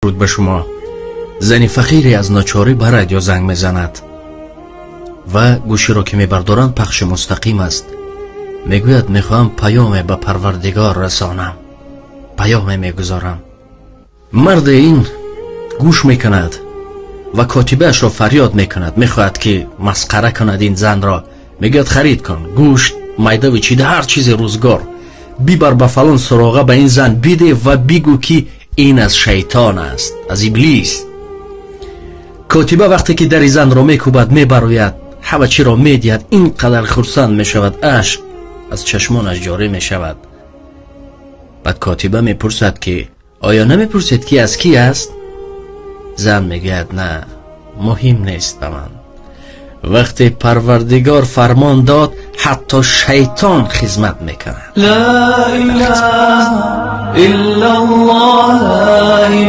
درود به شما. زنی فقیری از ناچاری به رادیو زنگ میزند و گوشی را که میبردارند پخش مستقیم است. میگوید میخواهم پیام به پروردگار رسانم. پیام میگذارم. مرد این گوش میکند و کاتبهش را فریاد میکند. میخواهد که مسخره کند این زن را. میگوید خرید کن گوشت، میده و چیده، هر چیز روزگار. بیبر به فلان سراغه به این زن بیده و بگو که این از شیطان است، از ابلیس. کاتبه وقتی که در زن را میکوبد میبروید، همه چی را میدید، اینقدر خرسند میشود اشک از چشمانش جاری میشود. بعد کاتبه میپرسد که آیا نمیپرسید که از کی است؟ زن میگوید نه، مهم نیست به من. وقتی پروردگار فرمان داد حتی شیطان خدمت میکند. لا اله الا الله.